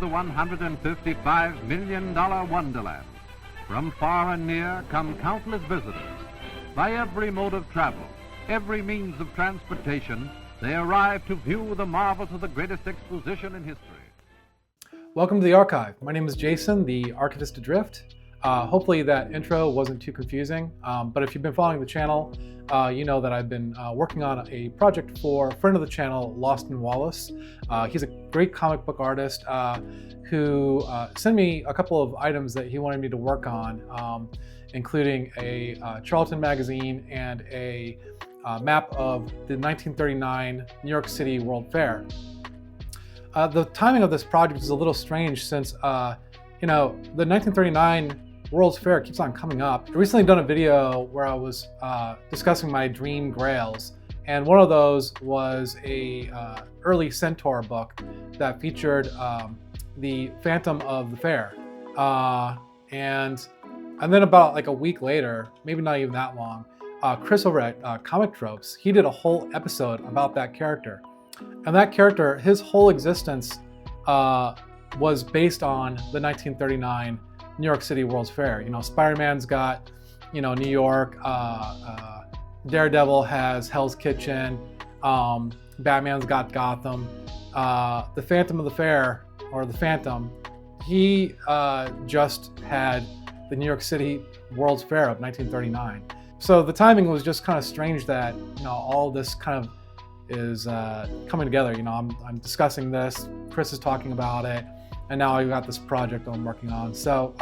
the $155 million wonderland. From far and near come countless visitors. By every mode of travel, every means of transportation, they arrive to view the marvels of the greatest exposition in history. Welcome to the archive. My name is Jason, the Archivist Adrift. Hopefully that intro wasn't too confusing, but if you've been following the channel, you know that I've been working on a project for a friend of the channel, Loston Wallace. He's a great comic book artist who sent me a couple of items that he wanted me to work on, including a Charlton magazine and a map of the 1939 New York City World Fair. The timing of this project is a little strange since, the 1939 World's Fair keeps on coming up. I recently done a video where I was discussing my dream grails, and one of those was a early Centaur book that featured the Phantom of the Fair. And then about like a week later, maybe not even that long, Chris over at Comic Tropes, he did a whole episode about that character. And that character, his whole existence was based on the 1939 New York City World's Fair. Spider-Man's got, New York, Daredevil has Hell's Kitchen, Batman's got Gotham. The Phantom of the Fair, or the Phantom, he just had the New York City World's Fair of 1939. So the timing was just kind of strange that, all this kind of is coming together. I'm discussing this, Chris is talking about it, and now I've got this project I'm working on. So,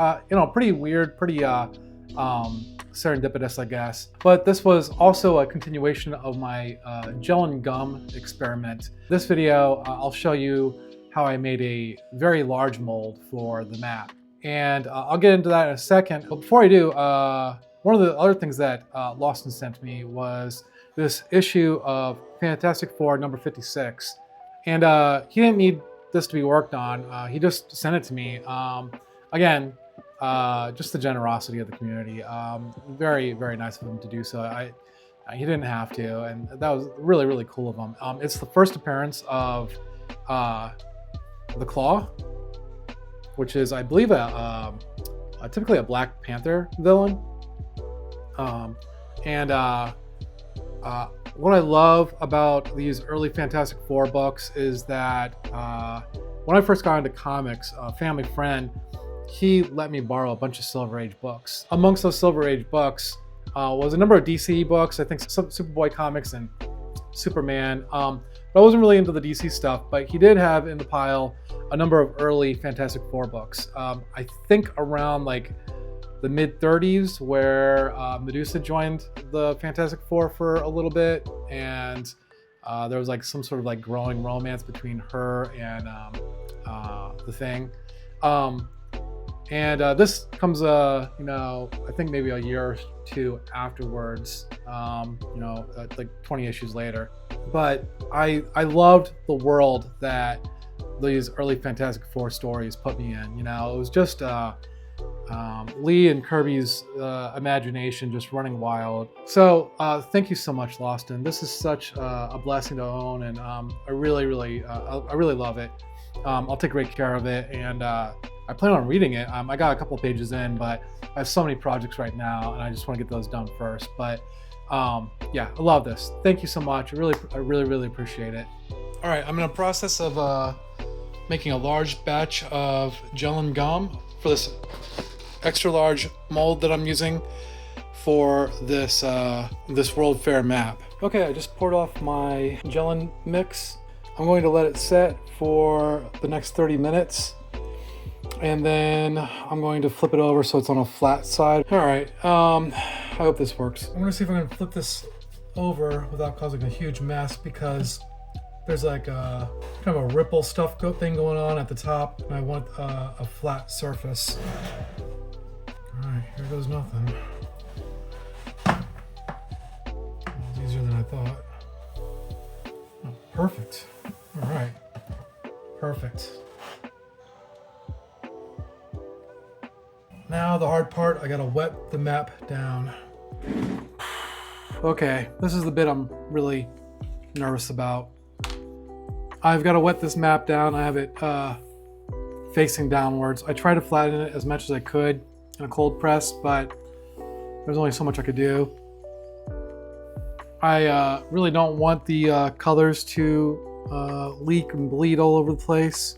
pretty weird, pretty serendipitous, I guess. But this was also a continuation of my gel and gum experiment. This video, I'll show you how I made a very large mold for the map. And I'll get into that in a second. But before I do, one of the other things that Loston sent me was this issue of Fantastic Four number 56. And he didn't need this to be worked on. He just sent it to me. Again, just the generosity of the community. Very, very nice of him to do so. He didn't have to, and that was really, really cool of him. It's the first appearance of the Claw, which is, I believe, typically a Black Panther villain. What I love about these early Fantastic Four books is that when I first got into comics, a family friend, he let me borrow a bunch of Silver Age books. Amongst those Silver Age books was a number of DC books, I think some Superboy comics and Superman. But I wasn't really into the DC stuff, but he did have in the pile a number of early Fantastic Four books. I think around like the mid-30s, where Medusa joined the Fantastic Four for a little bit, and there was like some sort of like growing romance between her and the Thing. This comes, I think maybe a year or two afterwards, like 20 issues later. But I loved the world that these early Fantastic Four stories put me in. It was just Lee and Kirby's imagination just running wild. So thank you so much, Loston. This is such a blessing to own, and I really love it. I'll take great care of it, and I plan on reading it. I got a couple of pages in, but I have so many projects right now, and I just want to get those done first. But yeah, I love this. Thank you so much. I really appreciate it. All right, I'm in the process of making a large batch of gel and gum for this extra large mold that I'm using for this this World Fair map. Okay, I just poured off my gelin mix. I'm going to let it set for the next 30 minutes, and then I'm going to flip it over so it's on a flat side. All right, I hope this works. I'm gonna see if I can flip this over without causing a huge mess, because there's like a kind of a ripple stuff thing going on at the top, and I want a flat surface. All right, here goes nothing. It was easier than I thought. Oh, perfect. All right, perfect. Now the hard part, I gotta wet the map down. Okay, this is the bit I'm really nervous about. I've got to wet this map down. I have it facing downwards. I tried to flatten it as much as I could in a cold press, but there's only so much I could do. I really don't want the colors to leak and bleed all over the place.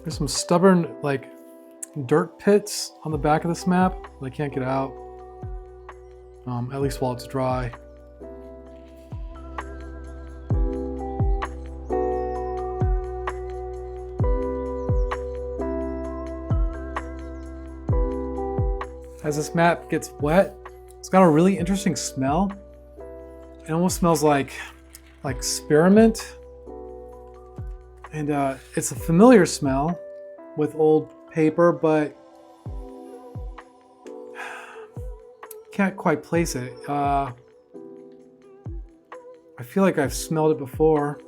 There's some stubborn like dirt pits on the back of this map that I can't get out, at least while it's dry. As this map gets wet, it's got a really interesting smell. It almost smells like spearmint, and it's a familiar smell with old paper, but can't quite place it. I feel like I've smelled it before.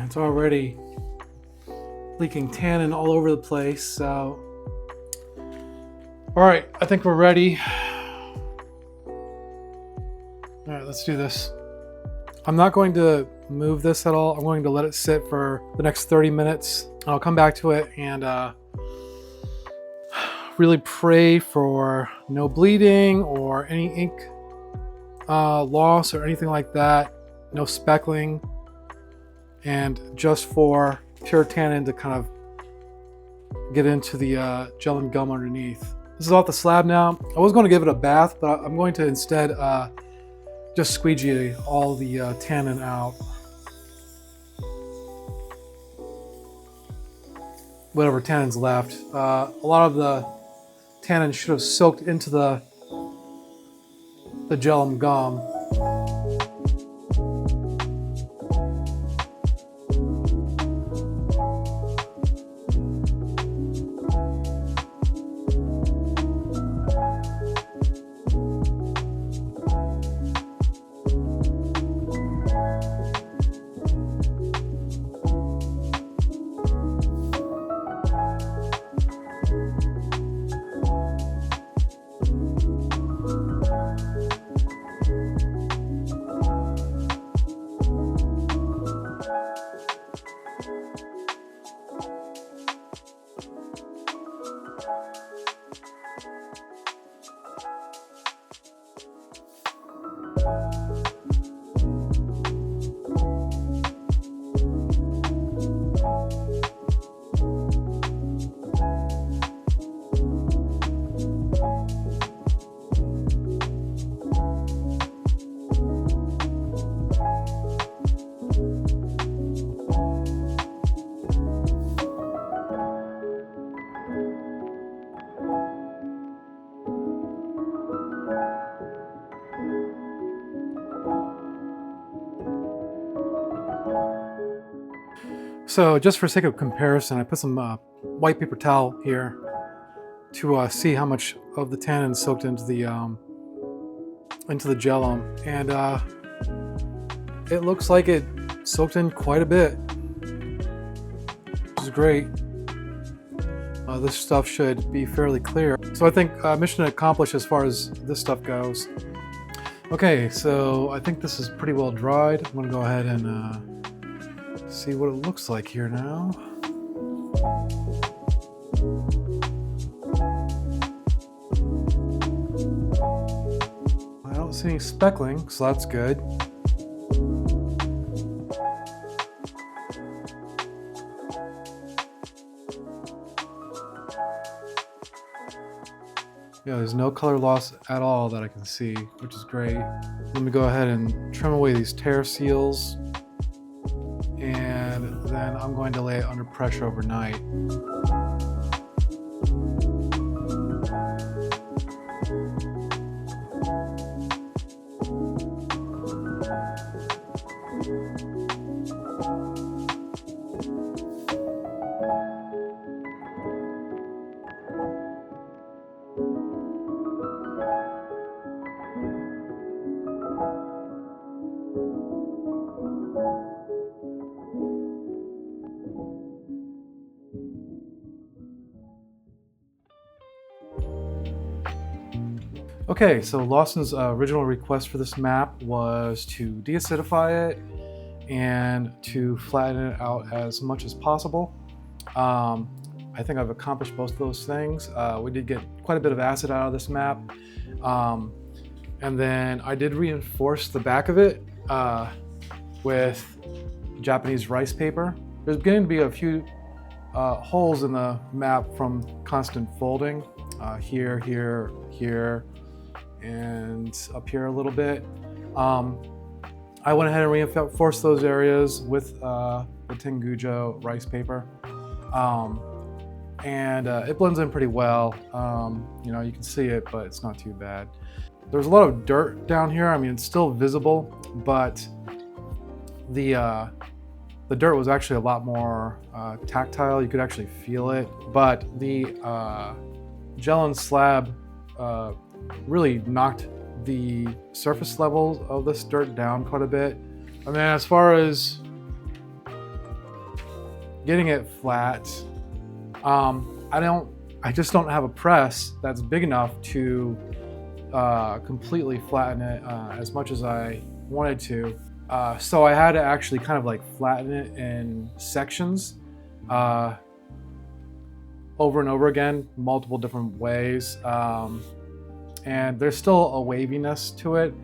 It's already leaking tannin all over the place, so all right, I think we're ready. All right, let's do this. I'm not going to move this at all. I'm going to let it sit for the next 30 minutes. I'll come back to it and really pray for no bleeding or any ink loss or anything like that, no speckling, and just for pure tannin to kind of get into the gel and gum underneath. This is off the slab now. I was going to give it a bath, but I'm going to instead just squeegee all the tannin out. Whatever tannin's left. A lot of the tannin should have soaked into the gel and gum. So just for sake of comparison, I put some white paper towel here to see how much of the tannin soaked into the gellum, and it looks like it soaked in quite a bit, which is great. This stuff should be fairly clear. So I think mission accomplished as far as this stuff goes. Okay, so I think this is pretty well dried. I'm gonna go ahead and see what it looks like here now. I don't see any speckling, so that's good. Yeah, there's no color loss at all that I can see, which is great. Let me go ahead and trim away these tear seals, and then I'm going to lay it under pressure overnight. Okay, so Lawson's original request for this map was to deacidify it and to flatten it out as much as possible. I think I've accomplished both of those things. We did get quite a bit of acid out of this map. And then I did reinforce the back of it with Japanese rice paper. There's beginning to be a few holes in the map from constant folding. Here, here, here, and up here a little bit. I went ahead and reinforced those areas with the Tengujo rice paper. And it blends in pretty well. You know, you can see it, but it's not too bad. There's a lot of dirt down here. I mean, it's still visible, but the dirt was actually a lot more tactile. You could actually feel it, but the gel and slab really knocked the surface level of this dirt down quite a bit. I mean, as far as getting it flat, I just don't have a press that's big enough to completely flatten it as much as I wanted to. So I had to actually kind of like flatten it in sections over and over again, multiple different ways. And there's still a waviness to it,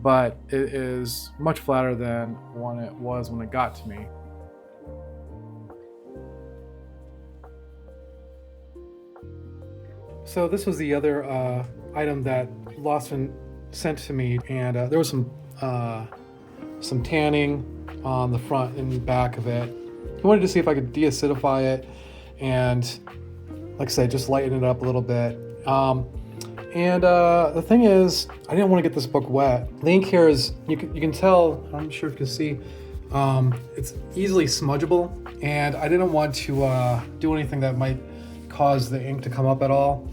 but it is much flatter than when it was when it got to me. So this was the other item that Lawson sent to me, and there was some tanning on the front and back of it. He wanted to see if I could deacidify it and, like I said, just lighten it up a little bit. And the thing is, I didn't want to get this book wet. The ink here is, you can tell, I'm not sure if you can see, it's easily smudgeable, and I didn't want to do anything that might cause the ink to come up at all.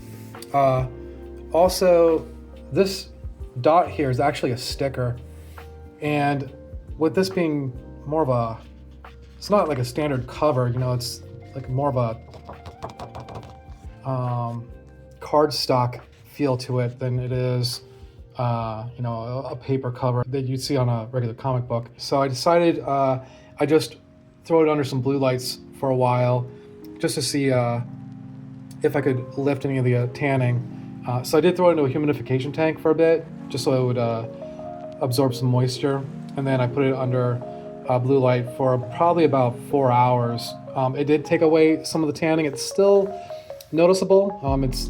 Also, this dot here is actually a sticker, and with this being more of a, it's not like a standard cover, you know, it's like more of a cardstock feel to it than it is, you know, a paper cover that you'd see on a regular comic book. So I decided I just throw it under some blue lights for a while, just to see if I could lift any of the tanning. So I did throw it into a humidification tank for a bit, just so it would absorb some moisture. And then I put it under blue light for probably about 4 hours. It did take away some of the tanning. It's still noticeable.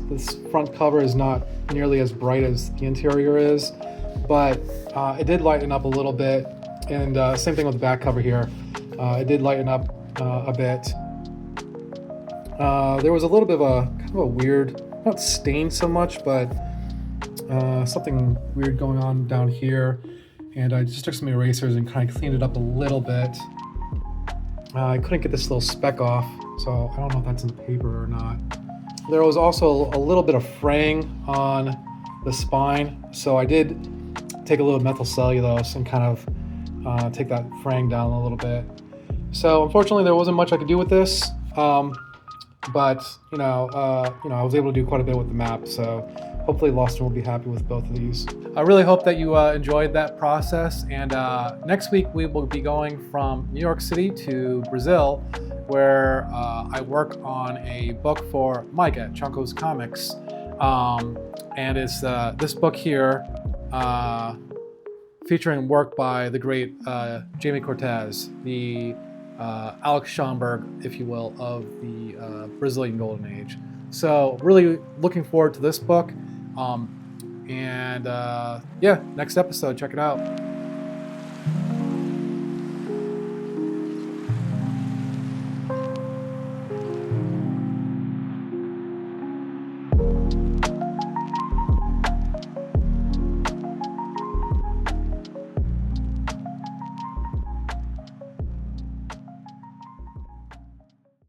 This front cover is not nearly as bright as the interior is, but it did lighten up a little bit. And same thing with the back cover here. It did lighten up a bit. There was a little bit of a kind of a weird, not stain so much, but something weird going on down here. And I just took some erasers and kind of cleaned it up a little bit. I couldn't get this little speck off, so I don't know if that's in the paper or not. There was also a little bit of fraying on the spine, so I did take a little methyl cellulose and kind of take that fraying down a little bit. So unfortunately, there wasn't much I could do with this. But you know, I was able to do quite a bit with the map, so hopefully Loston will be happy with both of these. I really hope that you enjoyed that process, and next week we will be going from New York City to Brazil, where I work on a book for Mike at Chunko's Comics, and it's this book here, featuring work by the great Jamie Cortez, the Alex Schomburg, if you will, of the Brazilian Golden Age. So really looking forward to this book. Yeah, next episode, check it out.